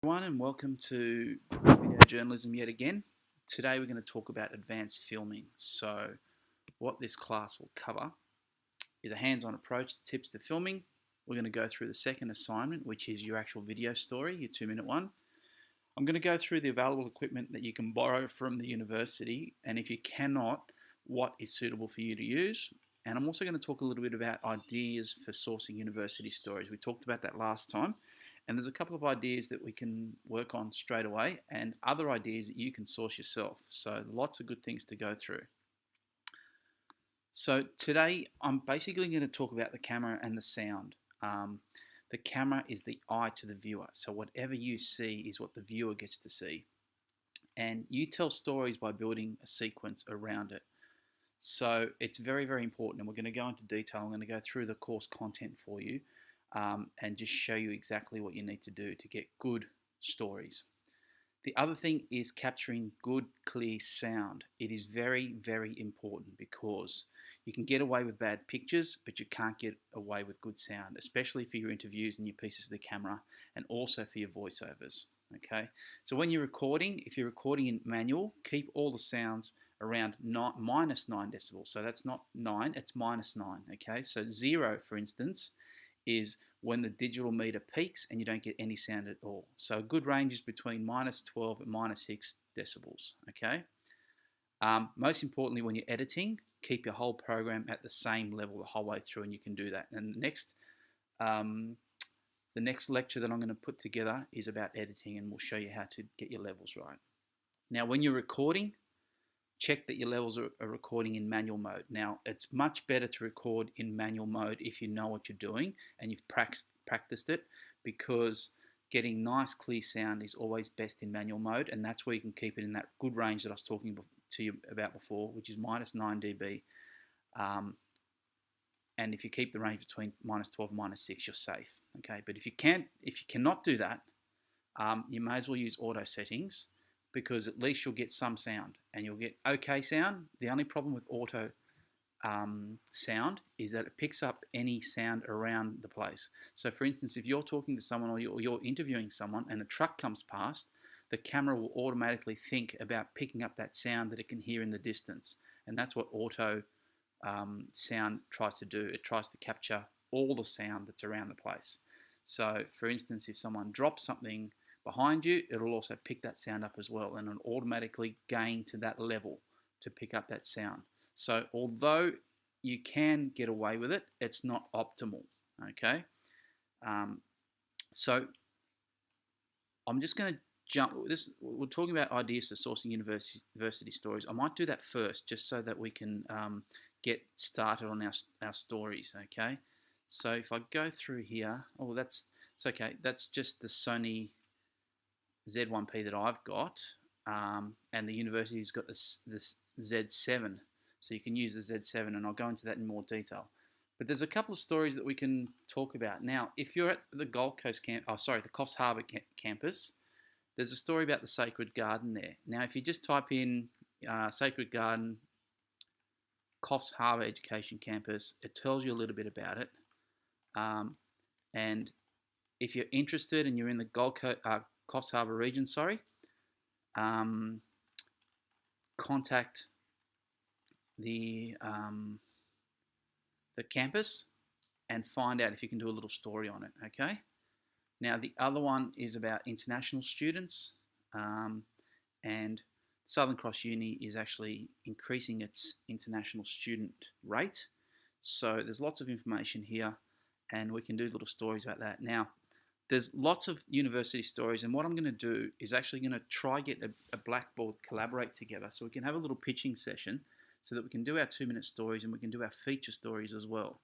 Everyone, and welcome to video journalism yet again. Today we're going to talk about advanced filming. So, what this class will cover is a hands-on approach to tips to filming. We're going to go through the second assignment, which is your actual video story, your 2-minute one. I'm going to go through the available equipment that you can borrow from the university, and if you cannot, what is suitable for you to use. And I'm also going to talk a little bit about ideas for sourcing university stories. We talked about that last time. And there's a couple of ideas that we can work on straight away and other ideas that you can source yourself. So lots of good things to go through. So today I'm basically going to talk about the camera and the sound. The camera is the eye to the viewer. So whatever you see is what the viewer gets to see. And you tell stories by building a sequence around it. So it's very, very important. And we're going to go into detail. I'm going to go through the course content for you. And just show you exactly what you need to do to get good stories. The other thing is capturing good, clear sound. It is very, very important because you can get away with bad pictures, but you can't get away with good sound, especially for your interviews and your pieces of the camera, and also for your voiceovers. Okay, so when you're recording, if you're recording in manual, keep all the sounds around minus 9 decibels. So that's not 9, it's minus 9. Okay, so 0, for instance, is when the digital meter peaks and you don't get any sound at all. So a good range is between minus 12 and minus 6 decibels, okay? Most importantly, when you're editing, keep your whole program at the same level the whole way through, and you can do that. And the next lecture that I'm going to put together is about editing, and we'll show you how to get your levels right. Now, when you're recording, check that your levels are recording in manual mode. Now, it's much better to record in manual mode if you know what you're doing and you've practiced it, because getting nice clear sound is always best in manual mode, and that's where you can keep it in that good range that I was talking to you about before, which is minus 9 dB. And if you keep the range between minus 12 and minus 6, you're safe. Okay, but if you cannot do that, you may as well use auto settings, because at least you'll get some sound and you'll get okay sound. The only problem with auto sound is that it picks up any sound around the place. So for instance, if you're talking to someone or you're interviewing someone and a truck comes past, the camera will automatically think about picking up that sound that it can hear in the distance. And that's what auto sound tries to do. It tries to capture all the sound that's around the place. So for instance, if someone drops something behind you, it'll also pick that sound up as well, and it'll automatically gain to that level to pick up that sound. So although you can get away with it, it's not optimal, okay? So I'm just going to jump. We're talking about ideas for sourcing university stories. I might do that first, just so that we can get started on our stories, okay? So if I go through here, it's okay. That's just the Sony Z1P that I've got, and the university's got this Z7, so you can use the Z7, and I'll go into that in more detail. But there's a couple of stories that we can talk about. Now, if you're at the Gold Coast the Coffs Harbour campus, there's a story about the Sacred Garden there. Now, if you just type in Sacred Garden, Coffs Harbour Education Campus, it tells you a little bit about it. And if you're interested and you're in the Coffs Harbour region, contact the campus and find out if you can do a little story on it, okay? Now, the other one is about international students, and Southern Cross Uni is actually increasing its international student rate. So there's lots of information here, and we can do little stories about that. Now, there's lots of university stories, and what I'm going to do is actually going to try get a Blackboard collaborate together so we can have a little pitching session so that we can do our 2-minute stories and we can do our feature stories as well.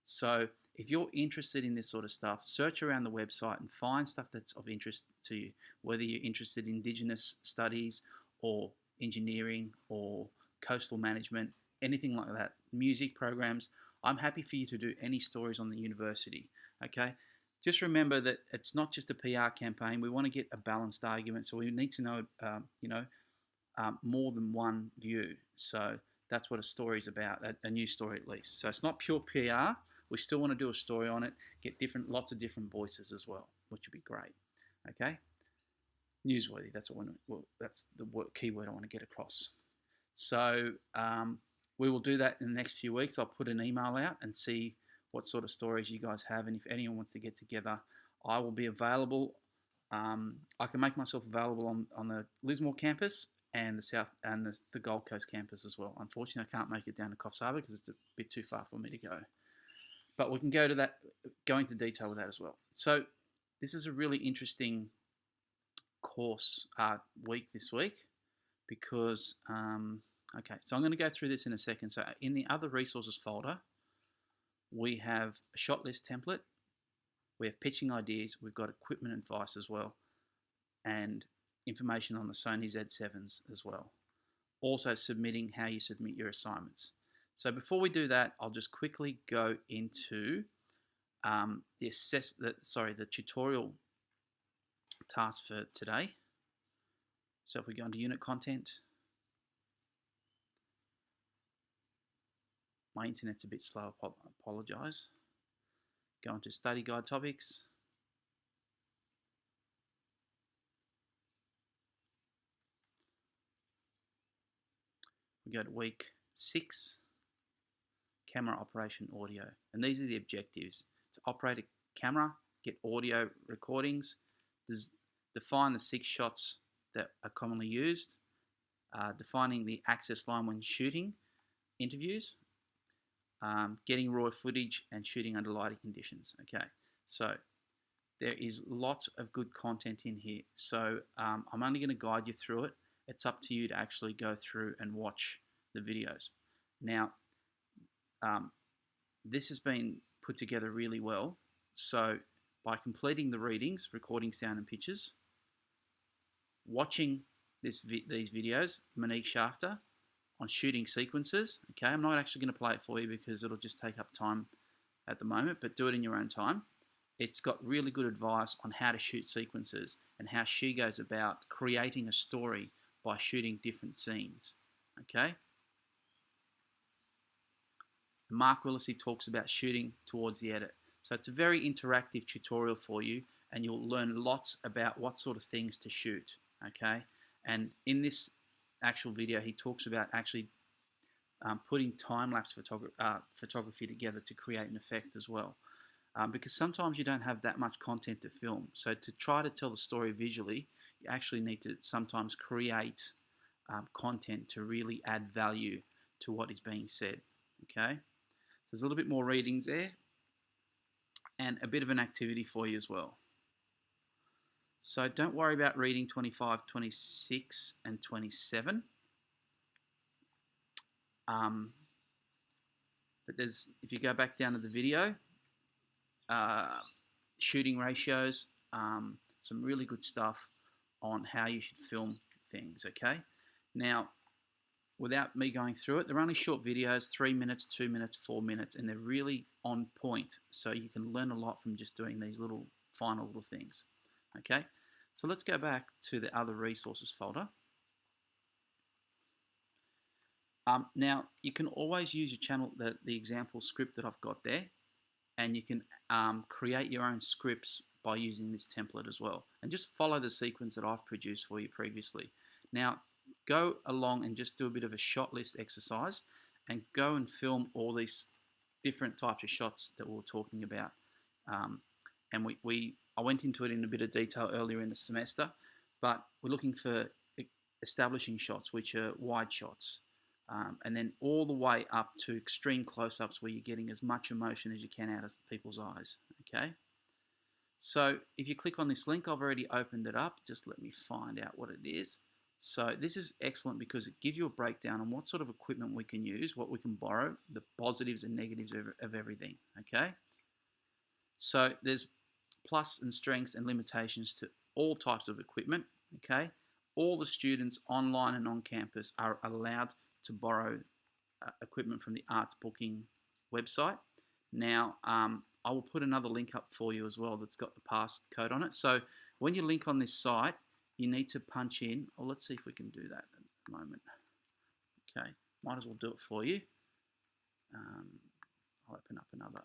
So if you're interested in this sort of stuff, search around the website and find stuff that's of interest to you, whether you're interested in Indigenous studies or engineering or coastal management, anything like that, music programs. I'm happy for you to do any stories on the university, okay? Just remember that it's not just a PR campaign. We want to get a balanced argument, so we need to know, more than one view. So that's what a story is about, a news story at least. So it's not pure PR. We still want to do a story on it, get lots of different voices as well, which would be great. Okay. newsworthy. That's what that's the keyword I want to get across. So we will do that in the next few weeks. I'll put an email out and see what sort of stories you guys have, and if anyone wants to get together, I will be available. I can make myself available on the Lismore campus and the South and the Gold Coast campus as well. Unfortunately, I can't make it down to Coffs Harbour because it's a bit too far for me to go. But we can go into detail with that as well. So this is a really interesting course week this week because, okay, so I'm going to go through this in a second. So in the other resources folder, we have a shot list template, we have pitching ideas, we've got equipment advice as well, and information on the Sony Z7s as well. Also submitting how you submit your assignments. So before we do that, I'll just quickly go into the tutorial task for today. So if we go into unit content, my internet's a bit slow, I apologise. Go into study guide topics. We go to week 6, camera operation audio. And these are the objectives: to operate a camera, get audio recordings, define the 6 shots that are commonly used, defining the access line when shooting interviews, getting raw footage, and shooting under lighting conditions. Okay, so there is lots of good content in here. So I'm only going to guide you through it. It's up to you to actually go through and watch the videos. Now, this has been put together really well. So by completing the readings, recording sound and pictures, watching these videos, Monique Shafter, on shooting sequences. Okay, I'm not actually going to play it for you because it'll just take up time at the moment, but do it in your own time. It's got really good advice on how to shoot sequences and how she goes about creating a story by shooting different scenes. Okay. Mark Willesee talks about shooting towards the edit. So it's a very interactive tutorial for you, and you'll learn lots about what sort of things to shoot. Okay. And in this actual video, he talks about actually putting time-lapse photography together to create an effect as well. Because sometimes you don't have that much content to film. So to try to tell the story visually, you actually need to sometimes create content to really add value to what is being said. Okay, so there's a little bit more readings there and a bit of an activity for you as well. So don't worry about reading 25, 26 and 27. But if you go back down to the video, shooting ratios, some really good stuff on how you should film things, okay? Now, without me going through it, they're only short videos, 3 minutes, 2 minutes, 4 minutes, and they're really on point. So you can learn a lot from just doing these final little things, okay? So let's go back to the other resources folder. Now, you can always use your channel, the example script that I've got there, and you can create your own scripts by using this template as well. And just follow the sequence that I've produced for you previously. Now, go along and just do a bit of a shot list exercise and go and film all these different types of shots that we were talking about. And I went into it in a bit of detail earlier in the semester, but we're looking for establishing shots, which are wide shots. And then all the way up to extreme close-ups where you're getting as much emotion as you can out of people's eyes, okay? So if you click on this link, I've already opened it up. Just let me find out what it is. So this is excellent because it gives you a breakdown on what sort of equipment we can use, what we can borrow, the positives and negatives of everything, okay? So there's plus and strengths and limitations to all types of equipment, okay? All the students online and on campus are allowed to borrow equipment from the Arts Booking website. Now, I will put another link up for you as well that's got the passcode on it. So when you link on this site, you need to punch in, or let's see if we can do that at the moment. Okay, might as well do it for you. I'll open up another.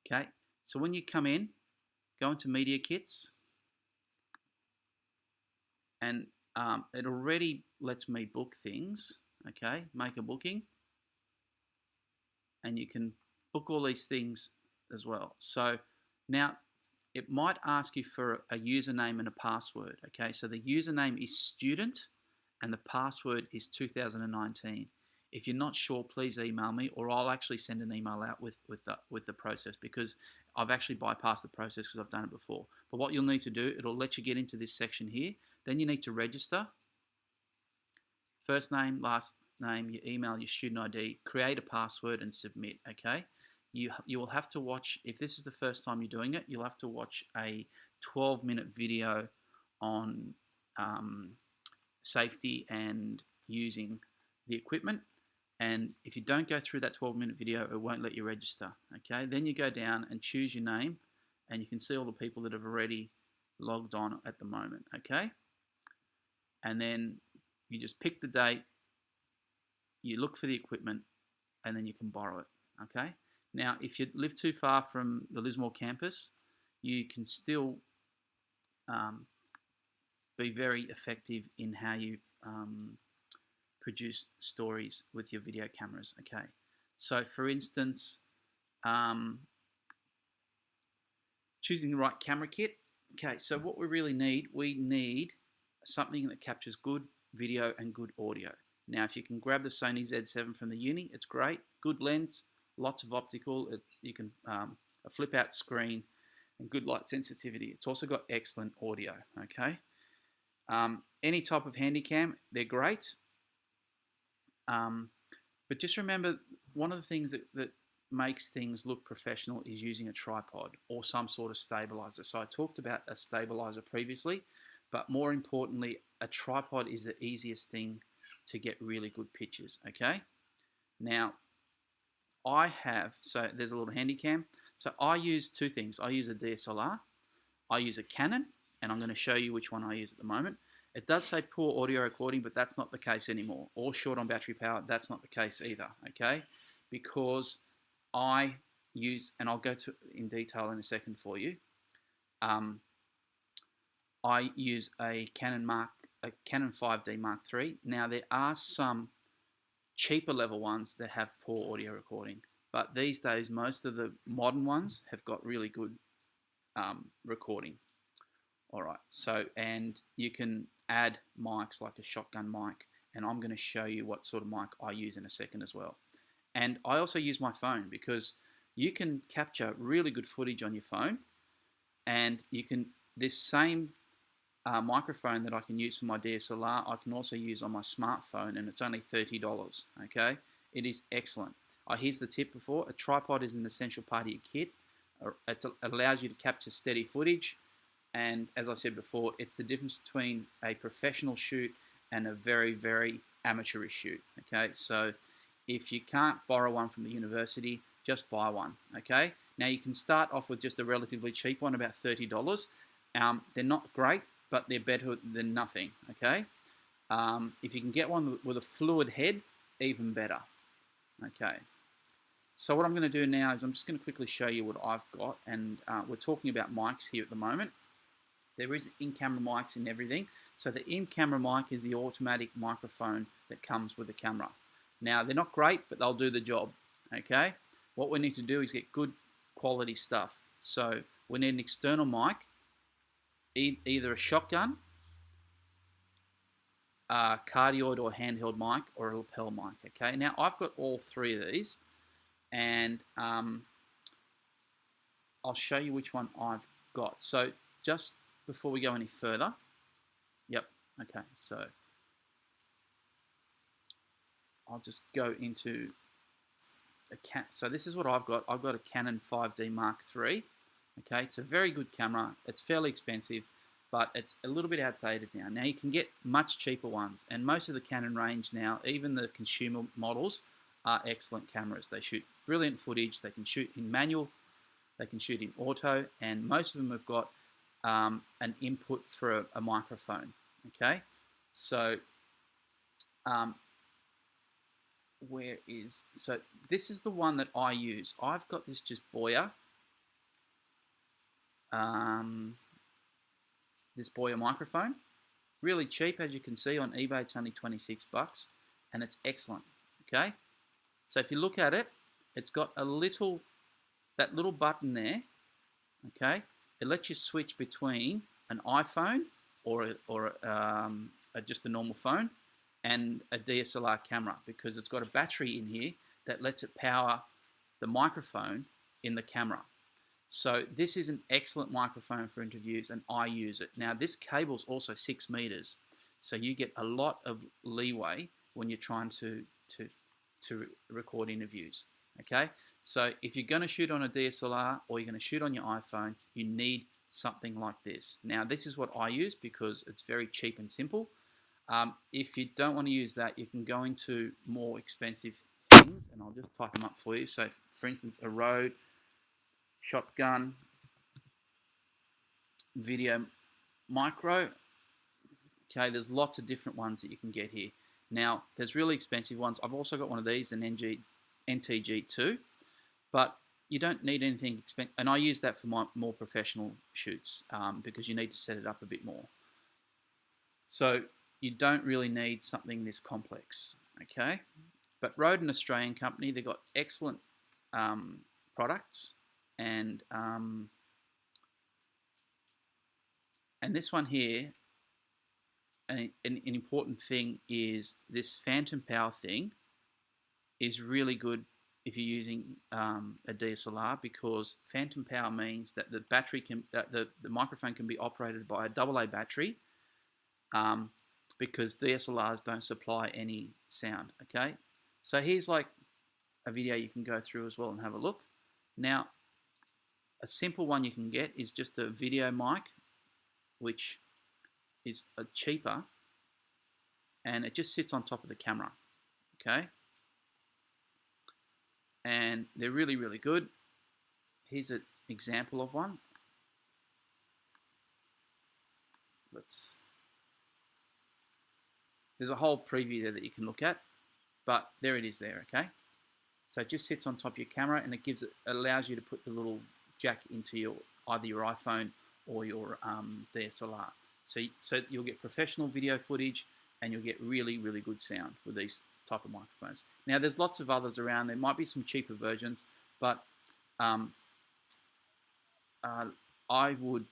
Okay, so when you come in, go into Media Kits, and it already lets me book things. Okay, make a booking, and you can book all these things as well. So now it might ask you for a username and a password. Okay, so the username is student and the password is 2019. If you're not sure, please email me, or I'll actually send an email out with the process, because I've actually bypassed the process because I've done it before. But what you'll need to do, it'll let you get into this section here. Then you need to register. First name, last name, your email, your student ID, create a password and submit. Okay. You will have to watch, if this is the first time you're doing it, you'll have to watch a 12-minute video on safety and using the equipment. And if you don't go through that 12-minute video, it won't let you register. Okay, then you go down and choose your name, and you can see all the people that have already logged on at the moment. Okay, and then you just pick the date, you look for the equipment, and then you can borrow it. Okay, now if you live too far from the Lismore campus, you can still be very effective in how you produce stories with your video cameras. Okay, so for instance, choosing the right camera kit. Okay, so what we need something that captures good video and good audio. Now, if you can grab the Sony Z7 from the uni, it's great. Good lens, lots of optical. You can a flip out screen and good light sensitivity. It's also got excellent audio. Okay, any type of Handycam, they're great. But just remember, one of the things that makes things look professional is using a tripod or some sort of stabilizer. So I talked about a stabilizer previously, but more importantly, a tripod is the easiest thing to get really good pictures. Okay, now so there's a little Handycam. So I use two things. I use a DSLR, I use a Canon, and I'm going to show you which one I use at the moment. It does say poor audio recording, but that's not the case anymore. Or short on battery power, that's not the case either, okay? Because I use, and I'll go in detail in a second for you, I use a Canon 5D Mark III. Now, there are some cheaper level ones that have poor audio recording, but these days, most of the modern ones have got really good recording. All right, so, and you can add mics like a shotgun mic, and I'm going to show you what sort of mic I use in a second as well. And I also use my phone, because you can capture really good footage on your phone, and you can, this same microphone that I can use for my DSLR, I can also use on my smartphone, and it's only $30, okay? It is excellent. Here's the tip before, a tripod is an essential part of your kit. It allows you to capture steady footage, and as I said before, it's the difference between a professional shoot and a very, very amateurish shoot. Okay, so if you can't borrow one from the university, just buy one. Okay, now you can start off with just a relatively cheap one, about $30. They're not great, but they're better than nothing. Okay, if you can get one with a fluid head, even better. Okay. So what I'm going to do now is I'm just going to quickly show you what I've got, and we're talking about mics here at the moment. There is in-camera mics in everything. So the in-camera mic is the automatic microphone that comes with the camera. Now, they're not great, but they'll do the job, okay? What we need to do is get good quality stuff. So we need an external mic, either a shotgun, a cardioid or handheld mic, or a lapel mic, okay? Now, I've got all three of these, and I'll show you which one I've got. So just before we go any further, okay, so I'll just go into so this is what I've got. I've got a Canon 5D Mark III. Okay, it's a very good camera. It's fairly expensive, but it's a little bit outdated now. Now you can get much cheaper ones, and most of the Canon range now, even the consumer models, are excellent cameras. They shoot brilliant footage. They can shoot in manual, they can shoot in auto, and most of them have got an input for a microphone. Okay, so so this is the one that I use. I've got this just Boya this Boya microphone. Really cheap, as you can see on eBay. It's only 26 bucks, and it's excellent. Okay, so if you look at it, it's got that little button there. Okay, it lets you switch between an iPhone or just a normal phone and a DSLR camera, because it's got a battery in here that lets it power the microphone in the camera. So this is an excellent microphone for interviews, and I use it. Now this cable's also 6 meters, so you get a lot of leeway when you're trying to record interviews. Okay, so if you're going to shoot on a DSLR or you're going to shoot on your iPhone, you need something like this. Now this is what I use because it's very cheap and simple. If you don't want to use that, you can go into more expensive things, and I'll just type them up for you. So for instance, a Rode Shotgun Video Micro. Okay, there's lots of different ones that you can get here. Now, there's really expensive ones. I've also got one of these, an NTG2, but you don't need anything expensive, and I use that for my more professional shoots because you need to set it up a bit more. So you don't really need something this complex, okay? But Rode, an Australian company, they've got excellent products, and this one here, an important thing is this phantom power thing is really good if you're using a DSLR, because phantom power means that the battery can, the microphone can be operated by a AA battery, because DSLRs don't supply any sound. Okay, so here's like a video you can go through as well and have a look. Now, a simple one you can get is just a video mic, which is cheaper, and it just sits on top of the camera. Okay, and they're really, really good. Here's an example of one. There's a whole preview there that you can look at, but there it is there, okay? So it just sits on top of your camera, and it allows you to put the little jack into either your iPhone or your DSLR. So you'll get professional video footage, and you'll get really, really good sound with these type of microphones. Now, there's lots of others around. There might be some cheaper versions, but I would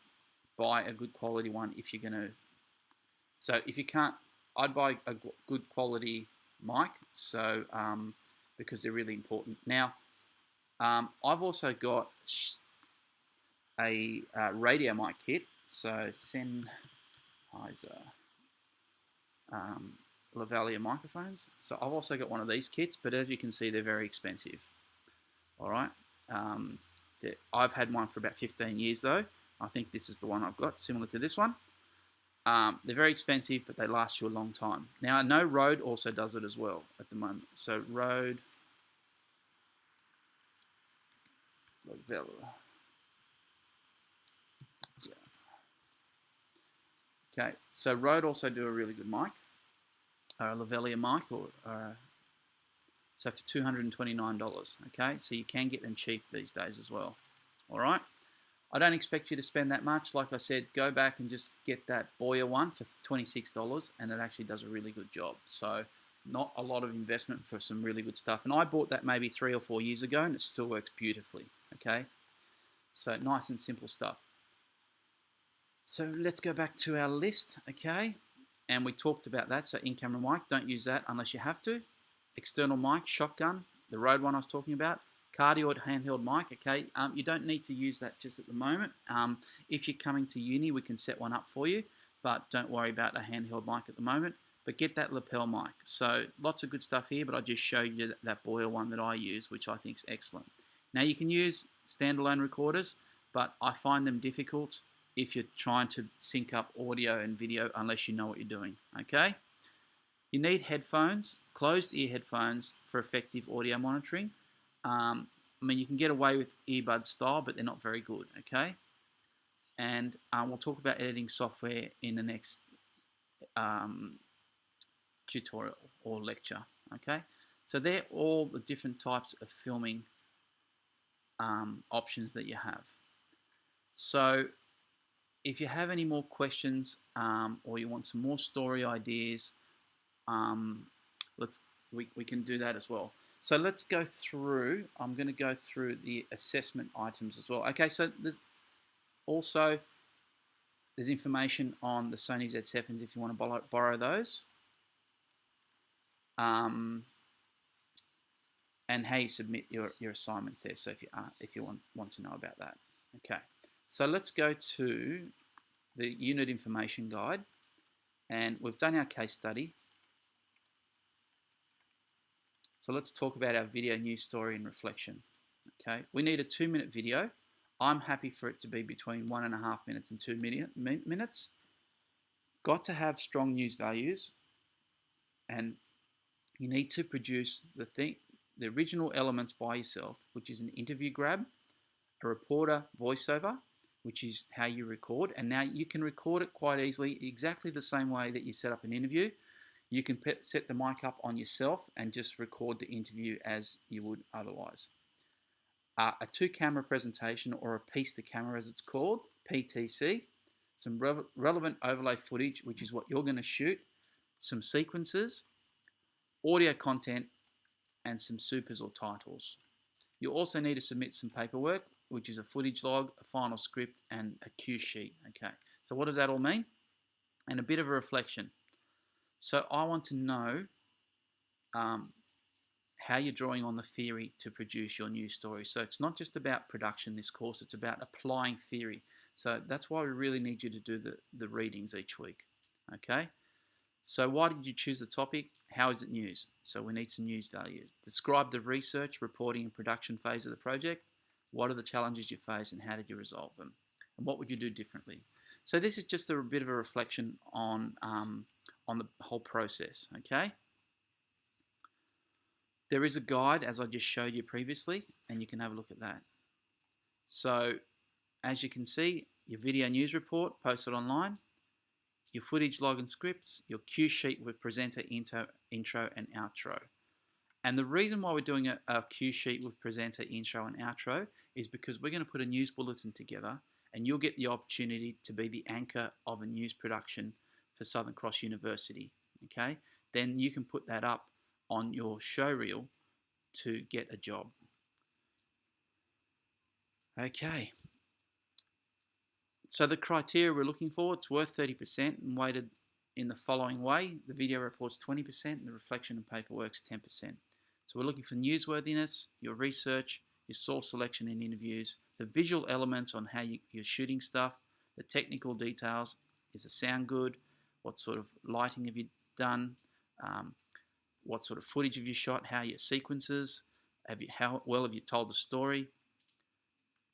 buy a good quality one if you're going to. So if you can't, I'd buy a good quality mic, so because they're really important. Now, I've also got a radio mic kit, so Sennheiser lavalier microphones. So I've also got one of these kits, but as you can see, they're very expensive. All right, I've had one for about 15 years though. I think this is the one I've got, similar to this one. They're very expensive, but they last you a long time. Now, I know Rode also does it as well at the moment. So Rode lavalier. Yeah. Okay, so Rode also do a really good mic, a lavalier mic, so for $229. Okay, so you can get them cheap these days as well. All right. I don't expect you to spend that much. Like I said, go back and just get that Boya one for $26, and it actually does a really good job. So not a lot of investment for some really good stuff. And I bought that maybe 3 or 4 years ago, and it still works beautifully. Okay, so nice and simple stuff. So let's go back to our list. Okay, and we talked about that. So in-camera mic, don't use that unless you have to. External mic, shotgun, the Rode one I was talking about. Cardioid handheld mic, okay, you don't need to use that just at the moment. If you're coming to uni, we can set one up for you, but don't worry about a handheld mic at the moment. But get that lapel mic. So lots of good stuff here, but I just showed you that Boya one that I use, which I think is excellent. Now you can use standalone recorders, but I find them difficult if you're trying to sync up audio and video unless you know what you're doing, okay? You need headphones, closed ear headphones for effective audio monitoring. I mean, you can get away with earbud style, but they're not very good, okay? And we'll talk about editing software in the next tutorial or lecture, okay? So they're all the different types of filming options that you have. So if you have any more questions or you want some more story ideas, we can do that as well. So let's go through. I'm going to go through the assessment items as well. Okay, so there's information on the Sony Z7s if you want to borrow those. And how you submit your assignments there. So if you want to know about that. Okay, so let's go to the unit information guide, and we've done our case study. So let's talk about our video news story and reflection. Okay, we need a 2-minute video. I'm happy for it to be between 1.5 minutes and 2 minutes. Got to have strong news values, and you need to produce the original elements by yourself, which is an interview grab, a reporter voiceover, which is how you record. And now you can record it quite easily, exactly the same way that you set up an interview. You can set the mic up on yourself and just record the interview as you would otherwise. A 2-camera presentation, or a piece to camera as it's called, PTC, some relevant overlay footage, which is what you're going to shoot, some sequences, audio content, and some supers or titles. You also need to submit some paperwork, which is a footage log, a final script, and a cue sheet. Okay, so what does that all mean? And a bit of a reflection. So I want to know how you're drawing on the theory to produce your news story. So it's not just about production, this course, it's about applying theory. So that's why we really need you to do the readings each week. Okay, so why did you choose the topic? How is it news? So we need some news values. Describe the research, reporting, and production phase of the project. What are the challenges you face and how did you resolve them? And what would you do differently? So this is just a bit of a reflection on the whole process, okay? There is a guide, as I just showed you previously, and you can have a look at that. So as you can see, your video news report posted online, your footage log and scripts, your cue sheet with presenter, intro, and outro. And the reason why we're doing a cue sheet with presenter, intro, and outro is because we're going to put a news bulletin together, and you'll get the opportunity to be the anchor of a news production for Southern Cross University. Okay, then you can put that up on your show reel to get a job. Okay, so the criteria we're looking for, it's worth 30% and weighted in the following way. The video report's 20% and the reflection and paperwork's 10%. So we're looking for newsworthiness, your research, your source selection in interviews, the visual elements on how you're shooting stuff, the technical details, is the sound good, what sort of lighting have you done, what sort of footage have you shot, how are your sequences, how well have you told the story,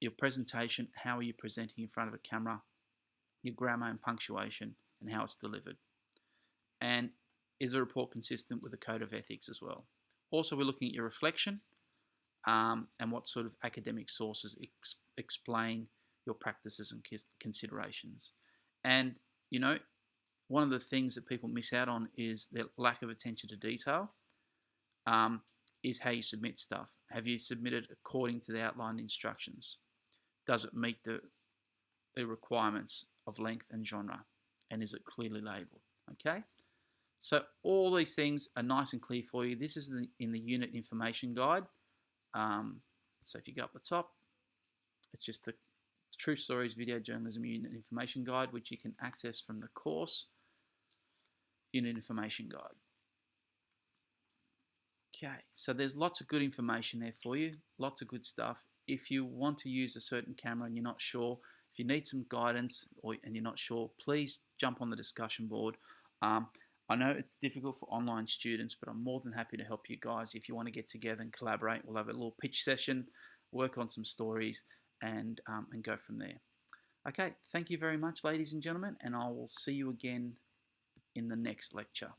your presentation, how are you presenting in front of a camera, your grammar and punctuation, and how it's delivered. And is the report consistent with the code of ethics as well? Also, we're looking at your reflection and what sort of academic sources explain your practices and considerations. And, you know, one of the things that people miss out on is their lack of attention to detail, is how you submit stuff. Have you submitted according to the outlined instructions? Does it meet the requirements of length and genre? And is it clearly labelled? Okay? So all these things are nice and clear for you. This is in the unit information guide. So if you go up the top, it's just the True Stories Video Journalism Unit Information Guide, which you can access from the course Unit Information Guide. Okay, so there's lots of good information there for you, lots of good stuff. If you want to use a certain camera and you're not sure, if you need some guidance and you're not sure, please jump on the discussion board. I know it's difficult for online students, but I'm more than happy to help you guys. If you want to get together and collaborate, we'll have a little pitch session, work on some stories, and go from there. Okay, thank you very much, ladies and gentlemen, and I will see you again in the next lecture.